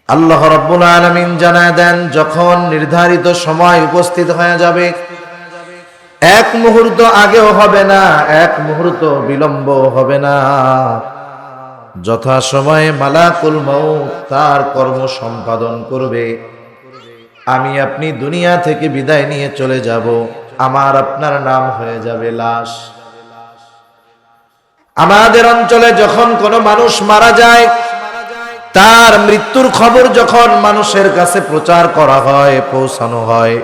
আল্লাহ রাব্বুল আলামিন জানায় দেন, যখন নির্ধারিত সময় উপস্থিত হয়ে যাবে, এক মুহূর্ত আগেও হবে না, এক মুহূর্ত বিলম্ব হবে না। যথা সময়ে মালাকুল মউত তার কর্ম সম্পাদন করবে। আমি আপনি দুনিয়া থেকে বিদায় নিয়ে চলে যাব, আমার আপনার নাম হয়ে যাবে লাশ। আমাদের অঞ্চলে যখন কোনো মানুষ মারা যায়, তার মৃত্যুর খবর যখন মানুষের কাছে প্রচার করা হয়, পৌঁছানো হয়,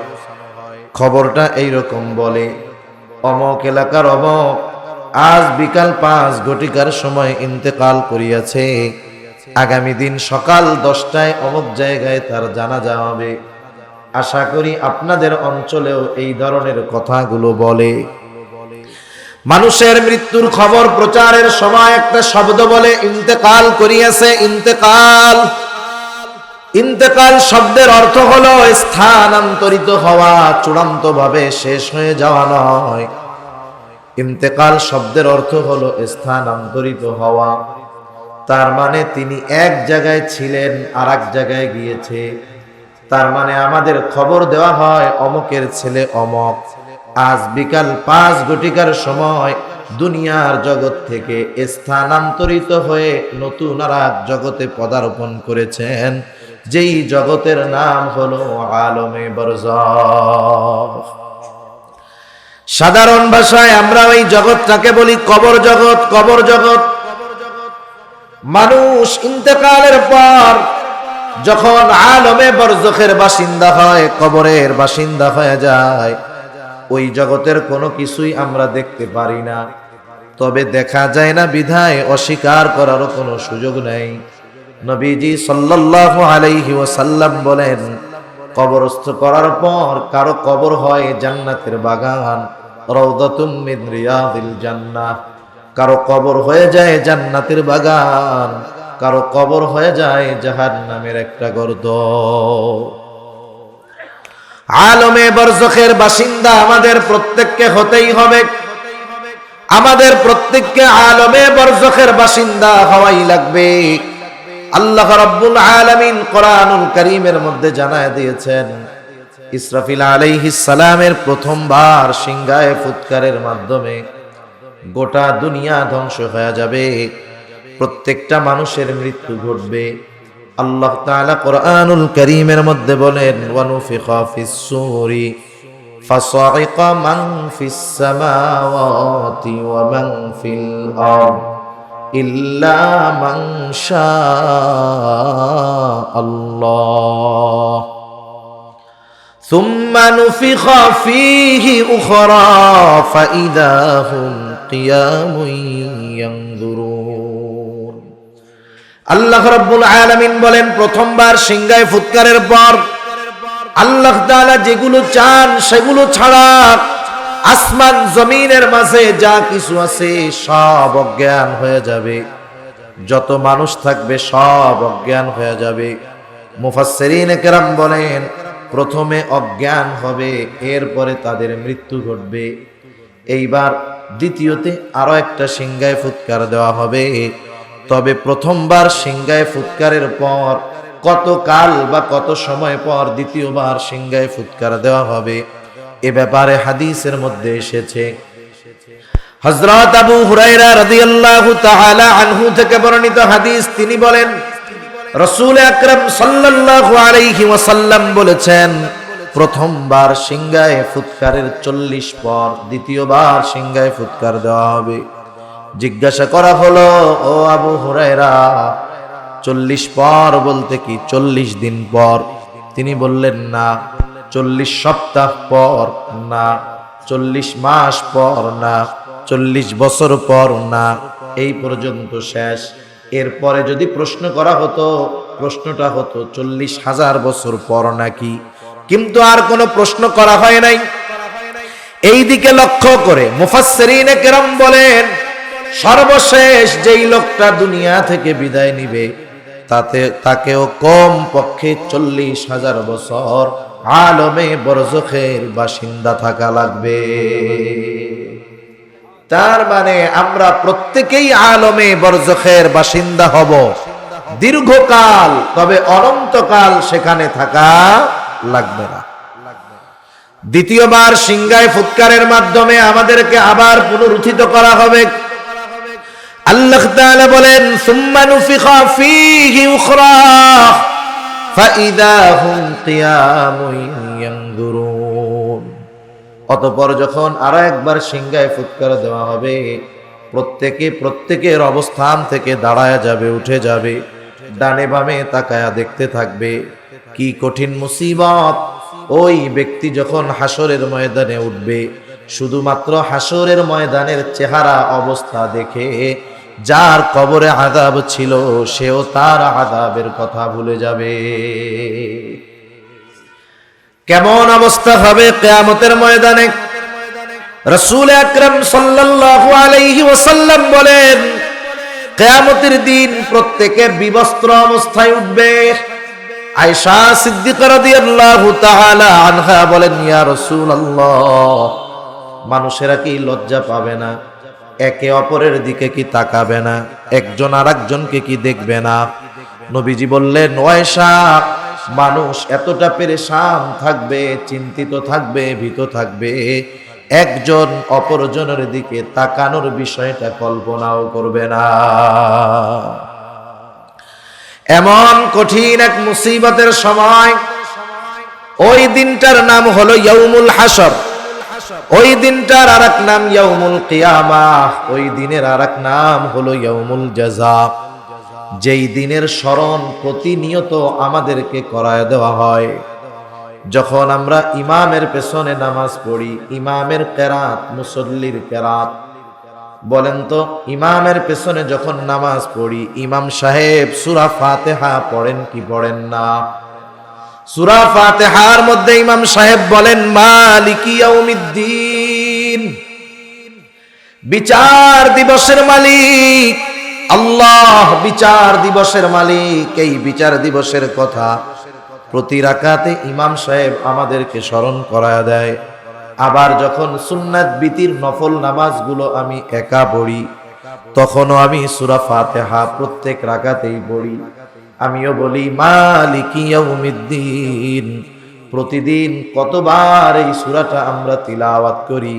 খবরটা এইরকম বলে, অমক এলাকার অমক আজ বিকাল 5 ঘটিকার সময় ইন্তেকাল করিয়াছে, আগামী দিন সকাল 10টায় অমক জায়গায় তার জানাজা হবে। আশা করি আপনাদের অঞ্চলেও এই ধরনের কথাগুলো বলে। মানুষের মৃত্যুর খবর প্রচারের সময় একটা শব্দ বলে, ইন্তেকাল করিয়াছে। ইন্তেকাল, ইন্তেকাল শব্দের অর্থ হলো স্থানান্তরিত হওয়া, চূড়ান্ত ভাবে শেষ হয়ে যাওয়া নয়। ইন্তেকাল শব্দের অর্থ হলো স্থানান্তরিত হওয়া। তার মানে তিনি এক জায়গায় ছিলেন, আর এক জায়গায় গিয়েছে। তার মানে আমাদের খবর দেওয়া হয়, অমকের ছেলে অমক আজ বিকাল 5 ঘটিকার সময় দুনিয়ার জগৎ থেকে স্থানান্তরিত হয়ে নতুন আর এক জগতে পদার্পণ করেছেন, যেই জগতের নাম হলো আলমে বরজাখ। সাধারণ ভাষায় আমরা ওই জগৎটাকে বলি কবর জগৎ। কবর জগৎ মানুষ ইন্তেকালের পর যখন আলমে বরজাখের বাসিন্দা হয়, কবরের বাসিন্দা হয়ে যায়, ওই জগতের কোনো কিছুই আমরা দেখতে পারি না। তবে দেখা যায় না বিধায় অস্বীকার করারও কোনো সুযোগ নেই। নবীজি সাল্লাল্লাহু আলাইহি ওয়াসাল্লাম বলেন, কবরস্থ করার পর কারো কবর হয় জান্নাতের বাগান, রাউদাতুম মিন রিয়াদিল জান্নাহ। কারো কবর হয়ে যায় জান্নাতের বাগান, কারো কবর হয়ে যায় জাহান্নামের একটা গর্ত। আলমে বরজাখের বাসিন্দা আমাদের প্রত্যেককে হতেই হবে। আমাদের প্রত্যেককে আলমে বরজাখের বাসিন্দা হওয়াই লাগবে। আল্লাহ রাব্বুল আলামিন কোরআনুল কারীমের মধ্যে জানায় দিয়েছেন, ইসরাফিল আলাইহিস সালামের প্রথমবার সিংহায় ফুৎকারের মাধ্যমে গোটা দুনিয়া ধ্বংস হয়ে যাবে, প্রত্যেকটা মানুষের মৃত্যু ঘটবে। আল্লাহ তাআলা কোরআনুল কারীমের মধ্যে বলেন, ওয়ানুফিখা ফিস সূরি ফাসাইকা মান ফিস সামাওয়াতি ওয়া মান ফিল আরদ ইল্লা মান শাআল্লাহ সুম্মা নুফিখা ফীহি উখরা ফাইদা হুম কিয়ামুন ইয়ানজুরুন। আল্লাহ রাব্বুল আলামিন বলেন, প্রথমবার সিংহায় ফুৎকারের পর আল্লাহ তাআলা যেগুলো চান সেগুলো ছাড়া আসমান জমিনের মাঝে যা কিছু আছে সব অজ্ঞান হয়ে যাবে। যত মানুষ থাকবে সব অজ্ঞান হয়ে যাবে। মুফাসসিরিনে কেরাম বলেন, প্রথমে অজ্ঞান হবে, এরপরে তাদের মৃত্যু ঘটবে। এইবার দ্বিতীয়তে আরো একটা সিংহায় ফুৎকার দেওয়া হবে। তবে প্রথমবার সিংহায় ফুৎকারের পর কত কাল বা কত সময় পর দ্বিতীয়বার সিংহায় ফুৎকার দেওয়া হবে, এ ব্যাপারে হাদিসের মধ্যে এসেছে। হযরত আবু হুরায়রা রাদিয়াল্লাহু তাআলা আনহু থেকে বর্ণিত হাদিস, তিনি বলেন, রাসূল আকরাম সাল্লাল্লাহু আলাইহি ওয়াসাল্লাম বলেছেন, প্রথমবার সিংহায় ফুৎকারের 40 পর দ্বিতীয়বার সিংহায় ফুৎকার দেওয়া হবে। জিজ্ঞাসা করা হলো, ও আবু হুরায়রা, 40 পর বলতে কি 40 দিন পর? তিনি বললেন, না। 40 সপ্তাহ পর না, 40 মাস পর না, 40 বছর পর না, এই পর্যন্ত শেষ। এরপরে যদি প্রশ্ন করা হতো, প্রশ্নটা হতো 40,000 বছর পর নাকি, কিন্তু আর কোনো প্রশ্ন করা হয় নাই। এই দিকে লক্ষ্য করে মুফাসসিরিনে কেরাম বলেন, সর্বশেষ যেই লোকটা দুনিয়া থেকে বিদায় নিবে তাকেও কম পক্ষে 40,000 বছর আলমে বরজাখের বাসিন্দা থাকা লাগবে। তার মানে আমরা প্রত্যেকেই আলমে বরজাখের বাসিন্দা হব। দীর্ঘকাল, তবে অনন্তকাল সেখানে থাকা লাগবে না। দ্বিতীয়বার সিংহায় ফুৎকারের মাধ্যমে আমাদেরকে আবার পুনরুত্থিত করা হবে। আল্লাহ তাআলা বলেন, সুম্মা নুফিখা ফীহি উখরা ফাইদা হুম কিয়ামুন ইয়ানজুরুন। অতঃপর যখন আরো একবার সিংহায় ফুৎকার দেওয়া হবে, প্রত্যেকের অবস্থান থেকে দাঁড়ায় যাবে, উঠে যাবে, ডানে বামে তাকায়া দেখতে থাকবে। কি কঠিন মুসিবত! ওই ব্যক্তি যখন হাসরের ময়দানে উঠবে, শুধুমাত্র হাসরের ময়দানের চেহারা অবস্থা দেখে যার কবরে আযাব ছিল সেও তার আযাবের কথা ভুলে যাবে। কেমন অবস্থা হবে কিয়ামতের ময়দানে? রাসূল আকরাম সাল্লাল্লাহু আলাইহি ওয়াসাল্লাম বলেন, কিয়ামতের দিন প্রত্যেকে বিবস্ত্র অবস্থায় উঠবে। আয়েশা সিদ্দিকা রাদিয়াল্লাহু তাআলা আনহা বলেন, ইয়া রাসূলুল্লাহ, মানুষেরা কি লজ্জা পাবে না? একে অপরের দিকে কি তাকাবে না? একজন আরেকজনকে কি দেখবে না? নবীজি বললেন, আয়েশা, মানুষ এতটা পেরেশান থাকবে, চিন্তিত থাকবে, ভীত থাকবে, একজন অপরজনের দিকে তাকানোর বিষয়টা কল্পনাও করবে না। এমন কঠিন এক মুসিবতের সময়। ওই দিনটার নাম হলো ইয়াউমুল হাসর। ওই দিনটার আরেক নাম ইয়াউমুল কিয়ামাহ। ওই দিনের আরেক নাম হলো ইয়াউমুল জাযা। যেই দিনের স্মরণ প্রতিনিয়ত আমাদেরকে করায় দেওয়া হয়। যখন আমরা ইমামের পেছনে নামাজ পড়ি, ইমামের কেরাত, মুসল্লির কেরাত, বলেন তো, ইমামের পেছনে যখন নামাজ পড়ি, ইমাম সাহেব সূরা ফাতিহা পড়েন কি পড়েন না? সূরা ফাতিহার মধ্যে ইমাম সাহেব বলেন, মালিকি ইয়াউমিদ্দিন, বিচার দিবসের মালিক আল্লাহ, বিচার দিবসের মালিক। এই বিচার দিবসের কথা প্রতি রাকাতে ইমাম সাহেব আমাদেরকে স্মরণ করায়া দেয়। আবার যখন সুন্নাত বিতির নফল নামাজগুলো আমি একা পড়ি, তখনও আমি সূরা ফাতিহা প্রত্যেক রাকাতেই পড়ি। আমিও বলি, মালিকি ইয়াউমিদ্দিন। প্রতিদিন কতবার এই সূরাটা আমরা তিলাওয়াত করি,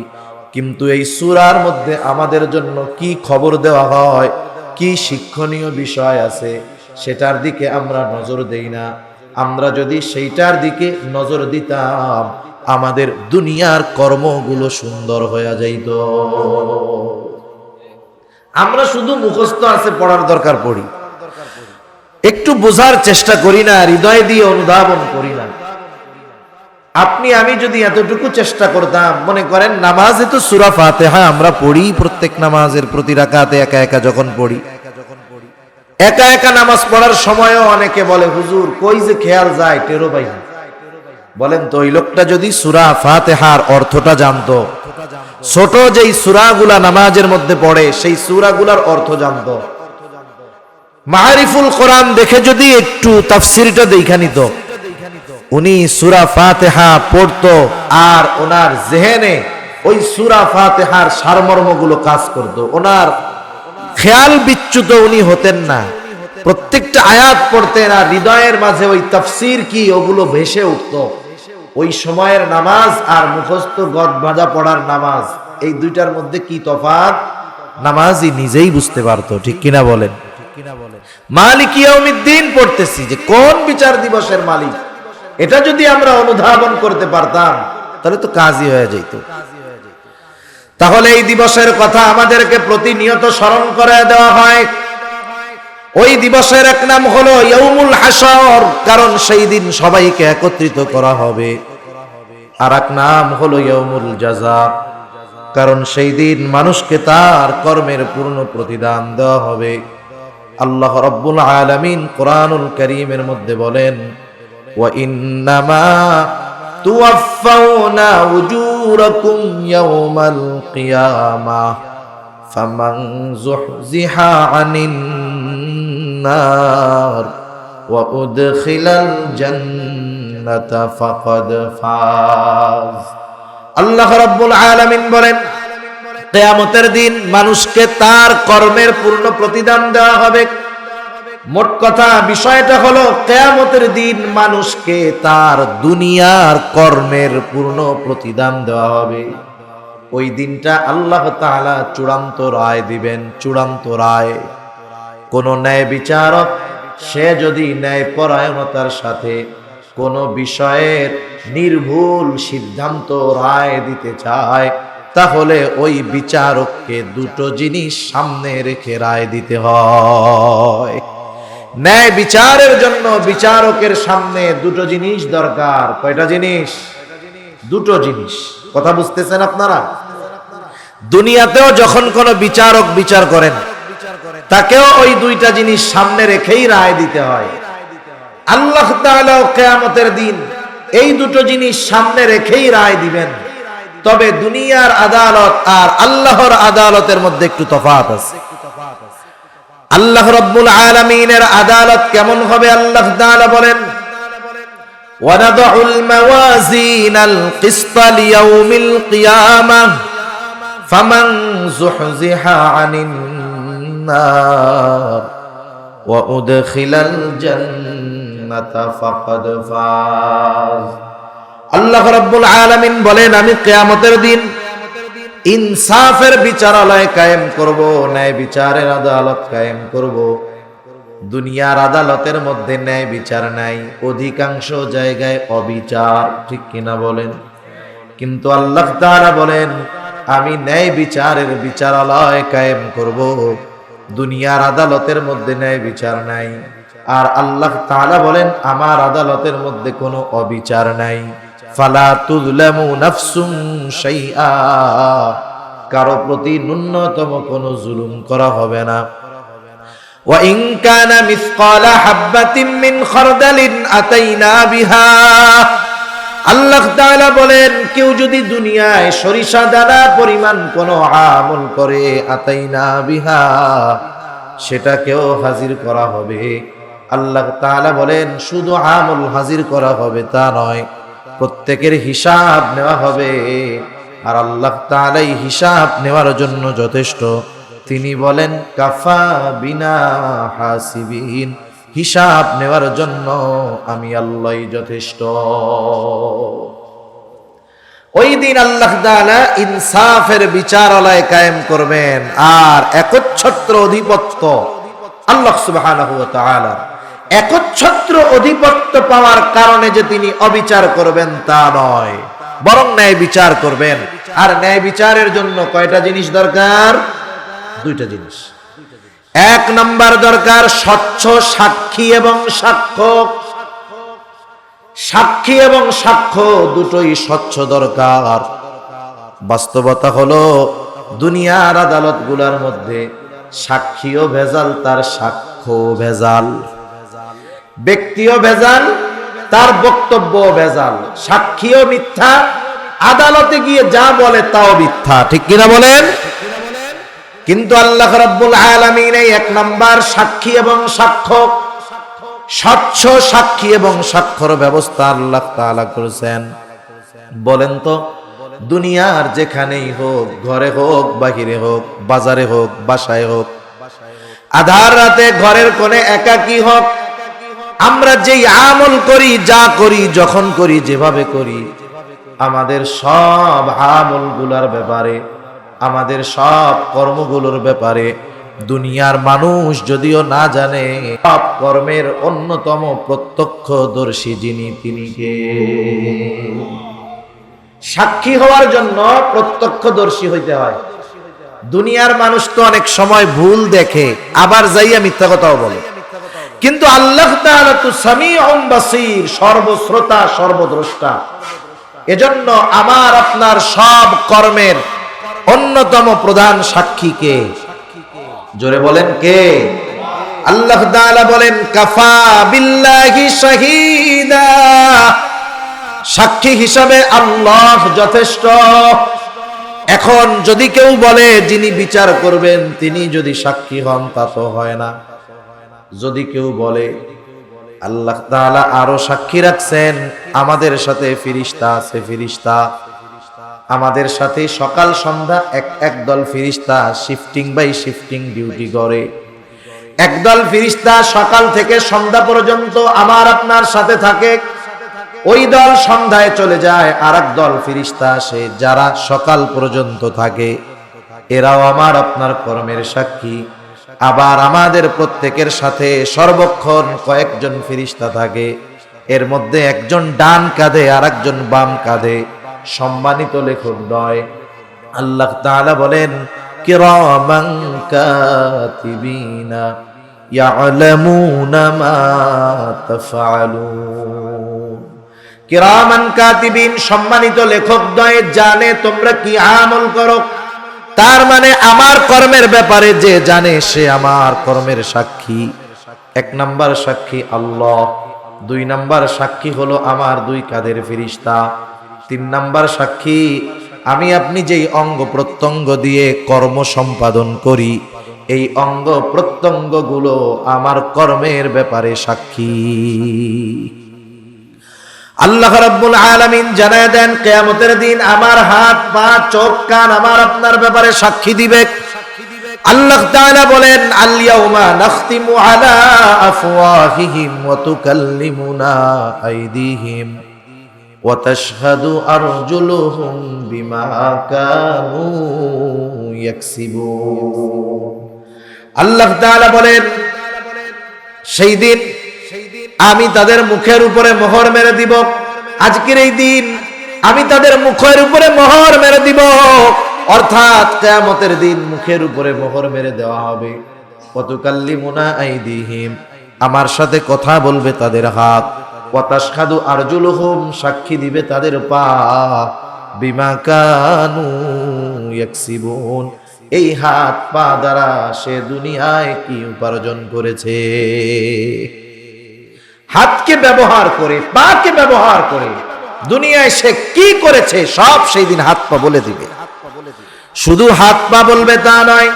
কিন্তু এই সূরার মধ্যে আমাদের জন্য কি খবর দেওয়া হয়, কি শিক্ষণীয় বিষয় আছে, সেটার দিকে আমরা নজর দেই না। আমরা যদি সেইটার দিকে নজর দিতাম, আমাদের দুনিয়ার কর্মগুলো সুন্দর হয়ে যাইত। আমরা শুধু মুখস্থ আছে পড়ার দরকার পড়ি, একটু বোঝার চেষ্টা করি না, হৃদয় দিয়ে অনুধাবন করি না। আপনি আমি যদি এতটুকু চেষ্টা করতাম, মনে করেন নামাজে তো সূরা ফাতিহা আমরা পড়ি, প্রত্যেক নামাজের প্রতি রাকাতে একা একা যখন পড়ি, একা একা নামাজ পড়ার সময়ও অনেকে বলে, হুজুর কই যে খেয়াল যায় টেরো পাই না। বলেন তো, ওই লোকটা যদি সূরা ফাতিহার অর্থটা জানতো, ছোট যেই সূরাগুলা নামাজের মধ্যে পড়ে সেই সূরাগুলার অর্থ জানতো, মারিফুল কোরআন দেখে যদি একটু তাফসীরটা দেখা নিত, উনি সূরা ফাতিহা পড়তো আর ওনার জেহেনে ওই সূরা ফাতিহার সারমর্মগুলো কাজ করত, ওনার খেয়াল বিচ্যুত উনি হতেন না। প্রত্যেকটা আয়াত পড়তেন আর হৃদয়ের মাঝে ওই তাফসীর কি ওগুলো ভেসে উঠত। ওই সময়ের নামাজ আর মুখস্থ গদ ভাজা পড়ার নামাজ, এই দুইটার মধ্যে কি তফাৎ নামাজি নিজেই বুঝতে পারতো। ঠিক কিনা বলেন? মালিক ইয়াউমিদ্দিন পড়তেছি, যে কোন বিচার দিবসের মালিক, এটা যদি আমরা অনুধাবন করতে পারতাম তাহলে তো কাজই হয়ে যেত। তাহলে এই দিবসের কথা আমাদেরকে প্রতিনিয়ত স্মরণ করে দেওয়া হয়। ওই দিবসের এক নাম হলো ইয়াউমুল হাসর, কারণ সেই দিন সবাইকে একত্রিত করা হবে। আর এক নাম হলো ইয়াউমুল জাযা, কারণ সেই দিন মানুষকে তার কর্মের পূর্ণ প্রতিদান দেওয়া হবে। আল্লাহ রাব্বুল আলামিন কোরআনুল কারীমের মধ্যে বলেন, ওয়া ইন্নামা তুওয়াফাউনা উজুরাকুম ইয়াউমাল কিয়ামাহ ফামান যুহজিহা আনিন নার ওয়া উদখিলাল জান্নাতা ফাকাদ ফাজ। আল্লাহ রাব্বুল আলামিন বলেন, কিয়ামতের দিন মানুষকে তার কর্মের পূর্ণ প্রতিদান দেওয়া হবে। মোট কথা বিষয়টা হলো কিয়ামতের দিন মানুষকে তার দুনিয়ার কর্মের পূর্ণ প্রতিদান দেওয়া হবে। ওই দিনটা আল্লাহ তাআলা চূড়ান্ত রায় দিবেন, চূড়ান্ত রায়। কোন ন্যায় বিচারক সে যদি ন্যায় পরায়ণতার সাথে কোন বিষয়ের নির্ভুল সিদ্ধান্ত রায় দিতে চায়, তাহলে ওই বিচারককে দুটো জিনিস সামনে রেখে রায় দিতে হয়। ন্যায় বিচারের জন্য বিচারকের সামনে দুটো জিনিস দরকার। কয়টা জিনিস? দুটো জিনিস। কথা বুঝতেছেন আপনারা? দুনিয়াতেও যখন কোন বিচারক বিচার করেন, তাকেও ওই দুইটা জিনিস সামনে রেখেই রায় দিতে হয়। আল্লাহ তাআলা কিয়ামতের দিন এই দুটো জিনিস সামনে রেখেই রায় দিবেন। তবে দুনিয়ার আদালত আর আল্লাহর আদালতের মধ্যে একটু তফাৎ আছে। আল্লাহ রাব্বুল আলামিনের আদালত কেমন হবে? আল্লাহ তাআলা বলেন, ওয়ানাদউল মাওয়াজিনাল কিসতা লিয়াউমিল কিয়ামাহ ফামান যুহজিহা আনিন নার ওয়া উদখিলাল জান্নাতা ফাকাদ ফাজ। আল্লাহ রাব্বুল আলামিন বলেন, আমি কিয়ামতের দিন ইনসাফের বিচারালয় কায়েম করব, ন্যায় বিচারের আদালত কায়েম করব। দুনিয়ার আদালতের মধ্যে ন্যায় বিচার নাই, অধিকাংশ জায়গায় অবিচার, ঠিক কিনা বলেন? কিন্তু আল্লাহ তাআলা বলেন, আমি ন্যায় বিচারের বিচারালয় কায়েম করব। দুনিয়ার আদালতের মধ্যে ন্যায় বিচার নাই, আর আল্লাহ তাআলা বলেন আমার আদালতের মধ্যে কোনো অবিচার নাই। ফালা তুযলামু নাফসুন শাইআ, কারো প্রতি ন্যূনতম কোনো জুলুম করা হবে না। ওয়া ইন কানা মিসকালা হাববাতিন মিন খারদালিন আতাইনা বিহা। আল্লাহ তাআলা বলেন, কেউ যদি দুনিয়ায় সরিষা দানা পরিমাণ কোনো আমল করে, আতাইনা বিহা, সেটাকেও হাজির করা হবে। আল্লাহ তাআলা বলেন, শুধু আমল হাজির করা হবে তা নয়, প্রত্যেকের হিসাব নেওয়া হবে। আর আল্লাহ তাআলা এই হিসাব নেওয়ার জন্য যথেষ্ট। তিনি বলেন, কাফা বিনা হাসিবিন, হিসাব নেওয়ার জন্য আমি আল্লাহই যথেষ্ট। ওই দিন আল্লাহ তাআলা ইনসাফের বিচারালয় কায়েম করবেন। আর একচ্ছত্র অধিপত্য, আল্লাহ সুবহানাহু ওয়া তাআলা একচ্ছত্র অধিপত্য পাওয়ার কারণে যে তিনি অবিচার করবেন তা নয়, বরং ন্যায় বিচার করবেন। আর ন্যায় বিচারের জন্য কয়টা জিনিস দরকার? দুইটা জিনিস। এক নাম্বার দরকার স্বচ্ছ সাক্ষী এবং সাক্ষ্য। সাক্ষী এবং সাক্ষ্য দুটোই স্বচ্ছ দরকার। বাস্তবতা হলো দুনিয়ার আদালতগুলোর মধ্যে সাক্ষীও ভেজাল, তার সাক্ষ্য ভেজাল। ব্যক্তিও ভেজাল, তার বক্তব্য ভেজাল। সাক্ষীও মিথ্যা, আদালতে গিয়ে যা বলে তাও মিথ্যা, ঠিক কিনা বলেন? কিন্তু আল্লাহ রাব্বুল আলামিন এই এক নাম্বার সাক্ষী এবং সাক্ষ্য, স্বচ্ছ সাক্ষী এবং সাক্ষ্যর ব্যবস্থা আল্লাহ তাআলা করেছেন। বলেন তো, দুনিয়ার যেখানেই হোক, ঘরে হোক, বাহিরে হোক, বাজারে হোক, বাসায় হোক, আধার রাতে ঘরের কোণে একাকী হোক, আমরা যেই আমল করি, যা করি, যখন করি, যেভাবে করি, আমাদের সব আমলগুলোর ব্যাপারে, আমাদের সব কর্মগুলোর ব্যাপারে দুনিয়ার মানুষ যদিও না জানে, সব কর্মের অন্যতম প্রত্যক্ষদর্শী যিনি, তিনি কে? সাক্ষী হওয়ার জন্য প্রত্যক্ষদর্শী হইতে হয়। দুনিয়ার মানুষ তো অনেক সময় ভুল দেখে, আবার যাইয়া মিথ্যা কথাও বলে। কিন্তু আল্লাহ তাআলা তো সামিউন বাসীর, সর্বশ্রোতা, সর্বদ্রষ্টা। এজন্য আমার আপনার সব কর্মের অন্যতম প্রধান সাক্ষী কে? জোরে বলেন কে? আল্লাহ তাআলা বলেন, কাফা বিল্লাহি শাহীদা, সাক্ষী হিসাবে আল্লাহ যথেষ্ট। এখন যদি কেউ বলে যিনি বিচার করবেন তিনি যদি সাক্ষী হন, তা তো হয় না। যদি কেউ বলে, আল্লাহ তাআলা আরো সাক্ষী রাখছেন, আমাদের সাথে ফেরেশতা আছে, ফেরেশতা আমাদের সাথে সকাল সন্ধ্যা এক এক দল ফেরেশতা শিফটিং বাই শিফটিং ডিউটি করে। একদল ফেরেশতা সকাল থেকে সন্ধ্যা পর্যন্ত আমার আপনার সাথে থাকে, ওই দল সন্ধ্যায় চলে যায়, আর এক দল ফেরেশতা আসে যারা সকাল পর্যন্ত থাকে। এরাও আমার আপনার কর্মের সাক্ষী। আবার আমাদের প্রত্যেকের সাথে সর্বক্ষণ কয়েকজন ফেরেশতা থাকে, এর মধ্যে একজন ডান কাঁধে আর একজন বাম কাঁধে। সম্মানিত লেখকদ্বয়, আল্লাহ তাআলা বলেন কিরামান কাতিবিনা ইয়ালামুনা মা তাফআলুন। কিরামান কাতিবিন, সম্মানিত লেখকদ্বয় জানে তোমরা কি আমল করো। তার মানে আমার কর্মের ব্যাপারে যে জানে সে আমার কর্মের সাক্ষী। এক নাম্বার সাক্ষী আল্লাহ, দুই নাম্বার সাক্ষী হলো আমার দুই কাঁধের ফেরেশতা, তিন নাম্বার সাক্ষী আমি আপনি যেই অঙ্গ প্রত্যঙ্গ দিয়ে কর্ম সম্পাদন করি, এই অঙ্গ প্রত্যঙ্গ গুলো আমার কর্মের ব্যাপারে সাক্ষী। আল্লাহ রাব্বুল আলামিন জানায় দেন কিয়ামতের দিন আমার হাত পা চোখ কান আমার আপনার ব্যাপারে সাক্ষী দিবে। আল্লাহ তাআলা বলেন আল ইয়াউমা নাখতিমু আলা আফওয়াহিহিম ওয়া তুকাল্লিমুনা আইদিহিম ওয়া তাশহাদু আরজুলুহুম বিমা কানু ইয়াকসিবুন। আল্লাহ তাআলা বলেন সেই দিন আমি তাদের মুখের উপরে মোহর মেরে দিব। আজকের এই দিন আমি তাদের মুখের উপরে মোহর মেরে দিব, অর্থাৎ কিয়ামতের দিন মুখের উপরে মোহর মেরে দেওয়া হবে। ওয়া তুকাল্লিমুনা আইদিহিম, আমার সাথে কথা বলবে তাদের হাত। ওয়া তাশহাদু আরজুলুহুম, সাক্ষী দিবে তাদের পা। বিমা কানু ইয়াকসিবুন, এই হাত পা দ্বারা সে দুনিয়ায় কি উপার্জন করেছে। হাতকে ব্যবহার করে, পাকে ব্যবহার করে দুনিয়ায় সে কি করেছে সব সেই দিন হাত পা বলে দিবে। শুধু হাত পা বলবে তা নয়,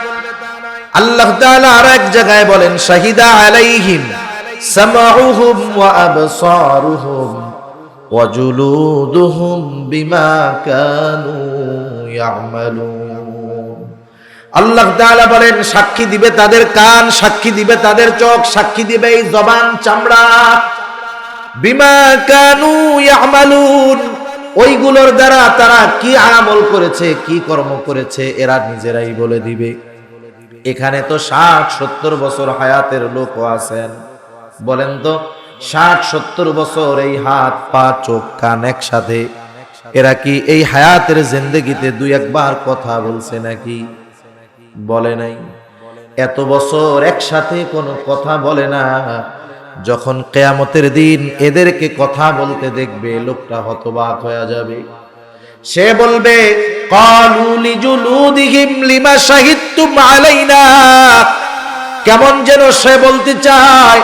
আল্লাহ তাআলা আর এক জায়গায় বলেন শাহিদা আলাইহিম সামাউহুম ওয়া আবসারুহুম ওয়া জুলুদুহুম বিমা কানু ইয়ামালুন। আল্লাহ তাআলা বলেন সাক্ষী দিবে তাদের কান, সাক্ষী দিবে তাদের চোখ, সাক্ষী দিবে এই জবান চামড়া। বিমা কানু ইয়ামালুন, ওইগুলোর দ্বারা তারা কি আমল করেছে, কি কর্ম করেছে এরা নিজেরাই বলে দিবে। এখানে তো 60-70 বছর হায়াতের লোকও আছেন। বলেন তো 60-70 বছর এই হাত পা চোখ কান একসাথে, এরা কি এই হায়াতের জিন্দেগিতে দুই একবার কথা বলছে নাকি? বলে নাই। এত বছর একসাথে কোনো কথা বলে না। যখন কিয়ামতের দিন এদেরকে কথা বলতে দেখবে লোকটা হতবাক হয়ে যাবে। সে বলবে ক্বালু লিজুলুদিহিম লিমা শাহিদতুম আলাইনা, কেমন যেন সে বলতে চায়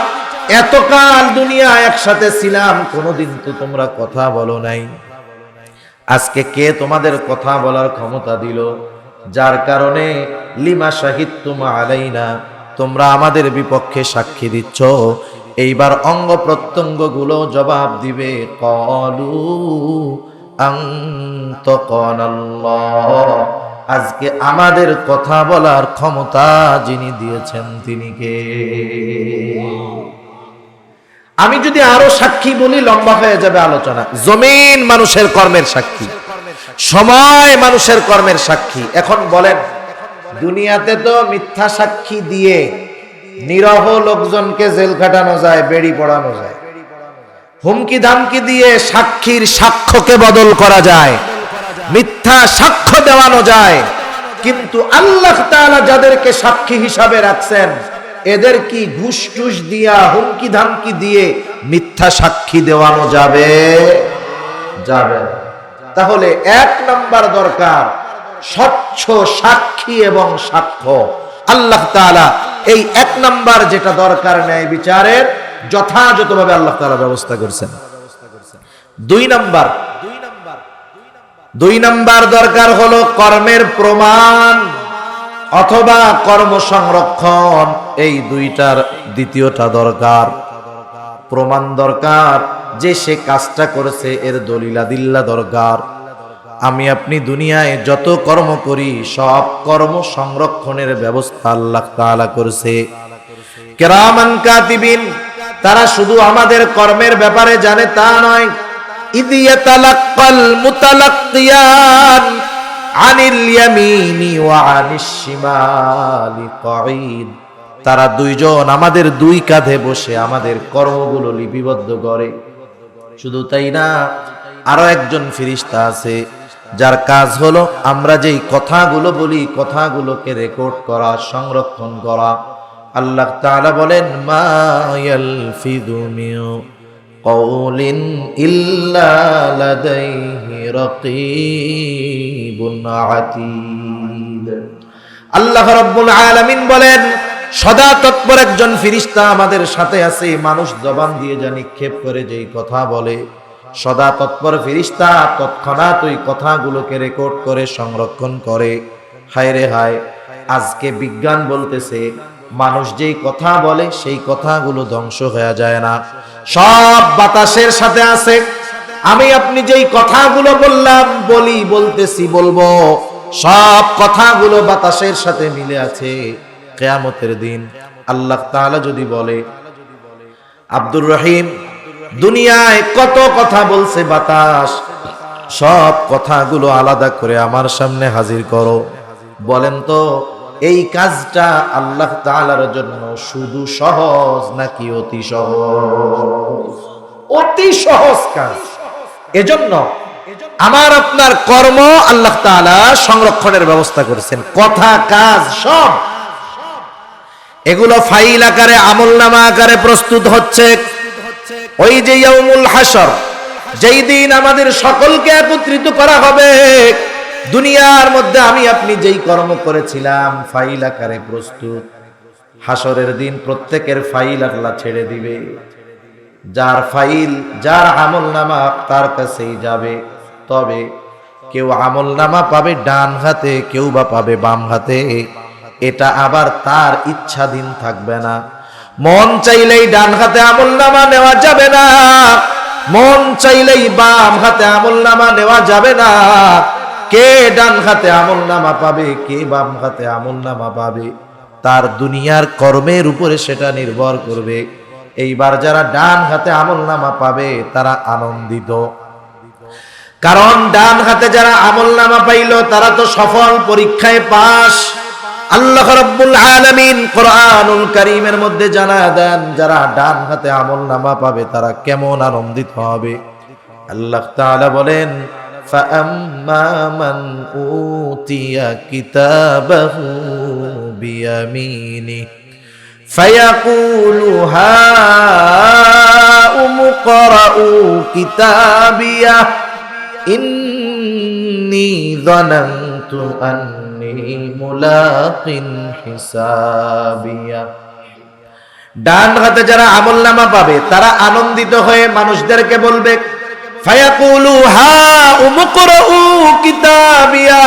এতকাল দুনিয়া একসাথে ছিলাম, কোনোদিন তো তোমরা কথা বলো নাই। আজকে কে তোমাদের কথা বলার ক্ষমতা দিল, যার কারণে লিমা শাহিদতুম আলাইনা, তোমরা আমাদের বিপক্ষে সাক্ষী দিচ্ছ। এইবার অঙ্গ প্রত্যঙ্গ গুলো জবাব দিবে ক্বালু আনতাকানাল্লাহ, আজকে আমাদের কথা বলার ক্ষমতা যিনি দিয়েছেন তিনি কে? আমি যদি আরো সাক্ষী বলি লম্বা হয়ে যাবে আলোচনা। জমিন মানুষের কর্মের সাক্ষী, সময় মানুষের কর্মের সাক্ষী। এখন বলেন দুনিয়াতে তো মিথ্যা সাক্ষী দিয়ে নিরহ লোকজনকে জেল খাটানো যায়, বেড়ি পড়ানো যায়, হুমকি ধামকি দিয়ে সাক্ষীর সাক্ষ্যকে বদল করা যায়, মিথ্যা সাক্ষ্য দেওয়ানো যায়। কিন্তু আল্লাহ তাআলা যাদেরকে সাক্ষী হিসাবে রাখছেন এদের কি ঘুষ টুস দিয়া হুমকি ধামকি দিয়ে মিথ্যা সাক্ষী দেওয়ানো যাবে? যাবে। তাহলে এক নাম্বার দরকার স্বচ্ছ সাক্ষী এবং সাক্ষ্য। আল্লাহ তাআলা এই এক নাম্বার যেটা দরকার ন্যায় বিচারের যথাযথভাবে আল্লাহ তাআলা ব্যবস্থা করছেন। দুই নাম্বার দরকার হলো কর্মের প্রমাণ অথবা কর্ম সংরক্ষণ। এই দুইটার দ্বিতীয়টা দরকার, প্রমাণ দরকার যে সে কাজটা করেছে এর দলিলাদিল্লা দরকার। আমি আপনি দুনিয়ায় যত কর্ম করি সব কর্ম সংরক্ষণের ব্যবস্থা আল্লাহ তাআলা করেছে। কিরামান কাতিবিন, তারা শুধু আমাদের কর্মের ব্যাপারে জানে তা নয়। ইয ইয়াতালাক্কাল মুতালাক্কিয়ান আনিল ইয়ামিনি ওয়া আনিশ শিমালি কঈদ, তারা দুইজন আমাদের দুই কাঁধে বসে আমাদের কর্মগুলো লিপিবদ্ধ করে। শুধু তাই না, আরো একজন ফেরেশতা আছে যার কাজ হলো আমরা যেই কথাগুলো বলি কথাগুলোকে রেকর্ড করা, সংরক্ষণ করা। আল্লাহ তাআলা বলেন মা ইয়ালফিযু মিন কওলিন ইল্লা লাদাইহি রাকীবুন আতীদ। আল্লাহ রাব্বুল আলামিন বলেন সদা তৎপর একজন ফেরেশতা আমাদের সাথে আছে। মানুষ জবান দিয়ে যা নিক্ষেপ করে, যেই কথা বলে, সদা তৎপর ফেরেশতা তৎক্ষণাৎ ওই কথাগুলোকে রেকর্ড করে সংরক্ষণ করে। হায় রে হায়, আজকে বিজ্ঞান বলতেছে মানুষ যেই কথা বলে সেই কথাগুলো ধ্বংস হয়ে যায় না, সব বাতাসের সাথে আছে। আমি আপনি যেই কথাগুলো বললাম, বলি, বলতেছি, বলবো, সব কথাগুলো বাতাসের সাথে মিলে আছে। কিয়ামতের দিন আল্লাহ তাআলা যদি বলে আব্দুর রহিম দুনিয়ায় কত কথা বলছে বাতাস, সব কথাগুলো আলাদা করে আমার সামনে হাজির করো, বলেন তো এই কাজটা আল্লাহ তাআলার জন্য শুধু সহজ নাকি অতি সহজ? অতি সহজ কাজ। এজন্য আমার আপনার কর্ম আল্লাহ তাআলা সংরক্ষণের ব্যবস্থা করেছেন। কথা, কাজ সব এগুলো ফাইল আকারে, আমলনামা আকারে প্রস্তুত হচ্ছে। ওই যে ইয়াউমুল হাসর, যেই দিন আমাদের সকলকে একত্রিত করা হবে, দুনিয়ার মধ্যে আমি আপনি যেই কর্ম করেছিলাম ফাইল আকারে প্রস্তুত, হাসরের দিন প্রত্যেকের ফাইল আল্লাহ ছেড়ে দিবে। যার ফাইল, যার আমলনামা তার কাছেই যাবে। তবে কেউ আমলনামা পাবে ডান হাতে, কেউ বা পাবে বাম হাতে। এটা আবার তার ইচ্ছাধীন থাকবে না। মন চাইলেই ডান হাতে আমলনামা নেওয়া যাবে না, মন চাইলেই বাম হাতে আমলনামা নেওয়া যাবে না। কে ডান হাতে আমলনামা পাবে, কে বাম হাতে আমলনামা পাবে, তার দুনিয়ার কর্মের উপরে সেটা নির্ভর করবে। এইবার যারা ডান হাতে আমলনামা পাবে তারা আনন্দিত, কারণ ডান হাতে যারা আমলনামা পাইল তারা তো সফল, পরীক্ষায় পাস। আল্লাহ রাব্বুল আলামিন কোরআনুল কারীমের মধ্যে জানায় দেন যারা ডান হাতে আমলনামা পাবে তারা কেমন আনন্দিত হবে। আল্লাহ তাআলা বলেন ফাআম্মা মান উতিয়া কিতাবাহু বিয়ামিনি ফায়াকুলু হাউম ইকরাউ কিতাবিয়া ইন্নী যানানতু আন্নী মুলাকিন হিসাবিয়া। ডান হাতে যারা আমলনামা পাবে তারা আনন্দিত হয়ে মানুষদেরকে বলবে ফায়াকুলু হাউম ইকরাউ কিতাবিয়া,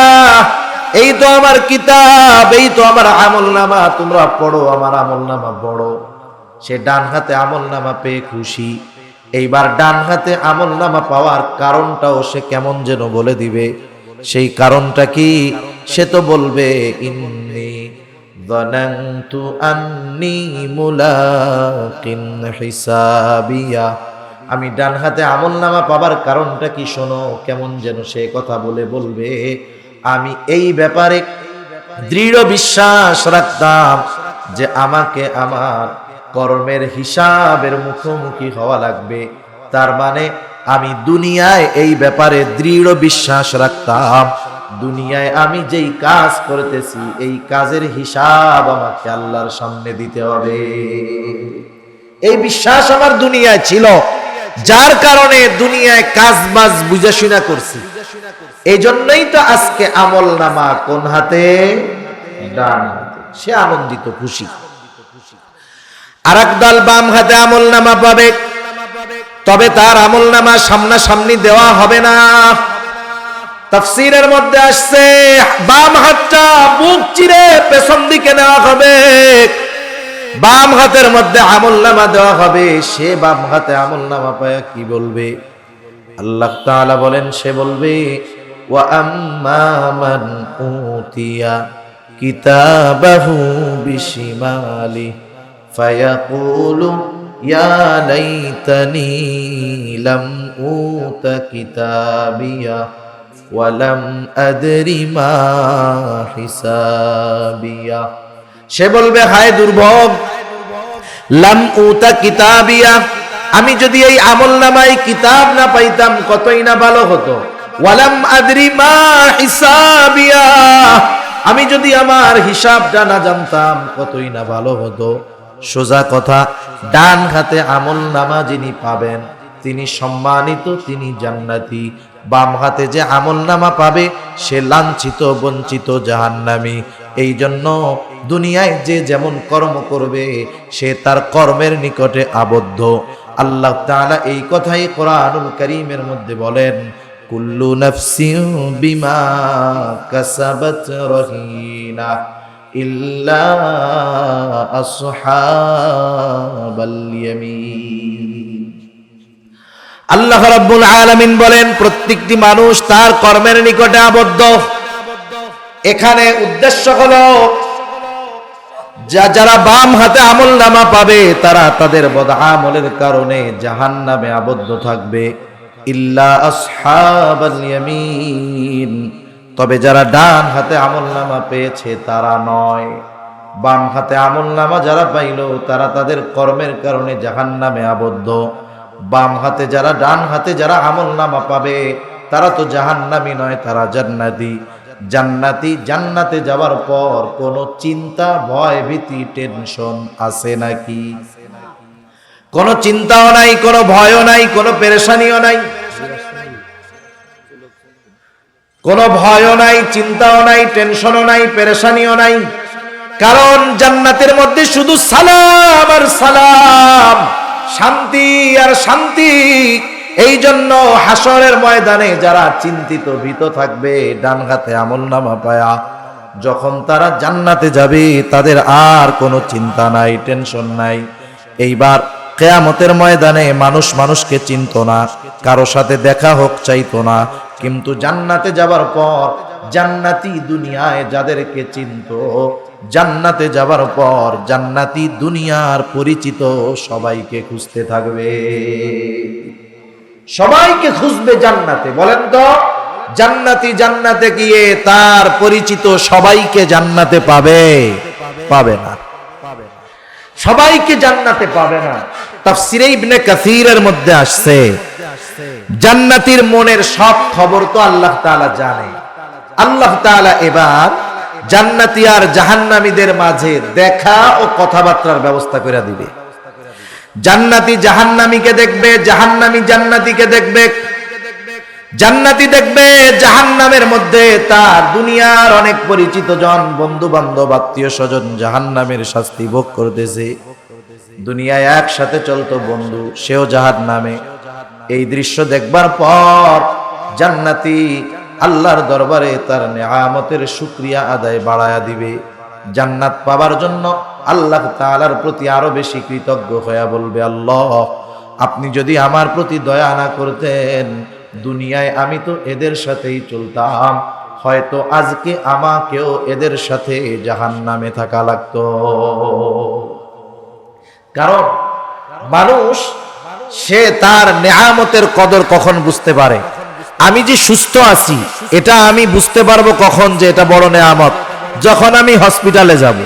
এই তো আমার কিতাব, এই তো আমার আমলনামা, তোমরা পড়ো, আমার আমলনামা পড়ো। সে ডান হাতে আমলনামা পেয়ে খুশি। এইবার ডান হাতে আমলনামা পাওয়ার কারণটাও সে কেমন যেন বলে দিবে। সেই কারণটা কি? সে তো বলবে ইন্নী যানানতু আন্নী মুলাকিন হিসাবিয়া। আমি ডান হাতে আমলনামা পাবার কারণটা কি শোনো, কেমন যেন সে কথা বলবে আমি এই ব্যাপারে দৃঢ় বিশ্বাস রাখতাম যে আমাকে আমার কর্মের হিসাবের মুখোমুখি হওয়া লাগবে। তার মানে আমি দুনিয়ায় এই ব্যাপারে দৃঢ় বিশ্বাস রাখতাম, দুনিয়ায় আমি যেই কাজ করতেছি এই কাজের হিসাব আমাকে আল্লাহর সামনে দিতে হবে। এই বিশ্বাস আমার দুনিয়ায় ছিল, যার কারণে দুনিয়ায় কাজ বাজ বুঝা শুনা করছি। এই জন্যই তো আজকে আমলনামা কোন হাতে? ডান হাতে। সে আনন্দিত, খুশি। আর একদল বাম হাতে আমলনামা পাবে, তবে তার আমলনামা সামনাসামনি দেওয়া হবে না। তাফসীরের মধ্যে আসছে বাম হাতটা বুক চিরে পেছন দিকে নেওয়া হবে, বাম হাতের মধ্যে আমলনামা দেওয়া হবে। সে বাম হাতে আমলনামা পায় কি বলবে? আল্লাহ তাআলা বলেন, সে বলবে ওয়া আম্মা মান উতিয়া কিতাবাহু বিশিমালি ফায়াকুলু ইয়া লাইতানি লাম উতা কিতাবিয়া ওয়া লাম আদরি মা হিসাবিয়া। সে বলবে, হায় দুর্ভোগ, লাম উতা কিতাবিয়া, আমি যদি এই আমলনামায় কিতাব না পাইতাম কতই না ভালো হতো। ওয়ালাম আদরি মা হিসাবিয়া, আমি যদি আমার হিসাবটা না জানতাম কতই না ভালো হতো। সোজা কথা, ডান হাতে আমলনামা যিনি পাবেন তিনি সম্মানিত, তিনি জান্নাতি। বাম হাতে যে আমলনামা পাবে সে লাঞ্ছিত, বঞ্চিত, জাহান্নামী। এই জন্য দুনিয়ায় যে যেমন কর্ম করবে সে তার কর্মের নিকটে আবদ্ধ। আল্লাহ তাআলা এই কথাই কোরআনুল কারীমের মধ্যে বলেন, কুল্লু নাফসিন বিমা কাসাবাত রহিনা ইল্লা আসহাবাল ইয়ামিন। আল্লাহ রাব্বুল আলামিন বলেন, প্রত্যেকটি মানুষ তার কর্মের নিকটে আবদ্ধ। এখানে উদ্দেশ্য হলো যারা বাম হাতে আমলনামা পাবে তারা তাদের বদআমলের কারণে জাহান্নামে আবদ্ধ থাকবে। ইল্লা আসহাবাল ইয়ামিন, তবে যারা ডান হাতে আমলনামা পেয়েছে তারা নয়। বাম হাতে আমলনামা যারা পাইল তারা তাদের কর্মের কারণে জাহান্নামে আবদ্ধ। বাম হাতে যারা, ডান হাতে যারা আমলনামা পাবে তারা তো জাহান্নামী নয়, তারা জান্নাতি। জান্নাতি, জান্নাতে যাওয়ার পর কোনো চিন্তা, ভয়, ভীতি, টেনশন আছে নাকি? কোনো চিন্তাও নাই, কোনো ভয়ও নাই, কোনো পেরেশানিও নাই, কোনো ভয়ও নাই, চিন্তাও নাই, টেনশনও নাই, পেরেশানিও নাই। কারণ জান্নাতের মধ্যে শুধু সালাম আর সালাম, শান্তি আর শান্তি। এই জন্য হাসরের ময়দানে যারা চিন্তিত, ভীত থাকবে ডান হাতে আমলনামা পায়া, যখন তারা জান্নাতে যাবে তাদের আর কোনো চিন্তা নাই, টেনশন নাই। এইবার কিয়ামতের ময়দানে মানুষ মানুষকে চিনতো না, কারো সাথে দেখা হোক চাইতো না। কিন্তু জান্নাতে যাবার পর জান্নাতি দুনিয়ায় যাদেরকে চিনতো, জান্নাতে যাবার পর জান্নাতি দুনিয়ার পরিচিত সবাইকে খুঁজতে থাকবে, সবাইকে খুঁজবে জান্নাতে। বলেন তো, জান্নাতি জান্নাতে গিয়ে তার পরিচিত সবাইকে জান্নাতে পাবে? পাবে না, সবাইকে জান্নাতে পাবে না। তাফসীরে ইবনে কাসীরের মধ্যে আসছে, জান্নাতীর মনের সব খবর তো আল্লাহ তাআলা জানে। আল্লাহ তাআলা এবার জান্নাতি আর জাহান্নামীদের মাঝে দেখা ও কথাবার্তার ব্যবস্থা করে দিবে। জান্নাতি জাহান্নামীকে দেখবে, জাহান্নামী জান্নাতীকে দেখবে। জান্নাতি দেখবে জাহান্নামের মধ্যে তার দুনিয়ার অনেক পরিচিত জন, বন্ধু বান্ধব, আত্মীয় স্বজন জাহান্নামের শাস্তি ভোগ করতেছে। দুনিয়ায় একসাথে চলতো বন্ধু, সেও জাহান্নামে। এই দৃশ্য দেখবার পর জান্নাতি আল্লাহর দরবারে তার নেয়ামতের শুকরিয়া আদায় বাড়ায়া দিবে। জান্নাত পাবার জন্য আল্লাহ তাআলার প্রতি আরো বেশি কৃতজ্ঞ হয়ে বলবে, আল্লাহ আপনি যদি আমার প্রতি দয়া না করতেন, দুনিয়ায় আমি তো এদের সাথেই চলতাম, হয়তো আজকে আমাকেও এদের সাথে জাহান্নামে থাকা লাগতো। কারণ মানুষ সে তার নেয়ামতের কদর কখন বুঝতে পারে? আমি যে সুস্থ আছি এটা আমি বুঝতে পারবো কখন যে এটা বড় নেয়ামত? যখন আমি হসপিটালে যাব।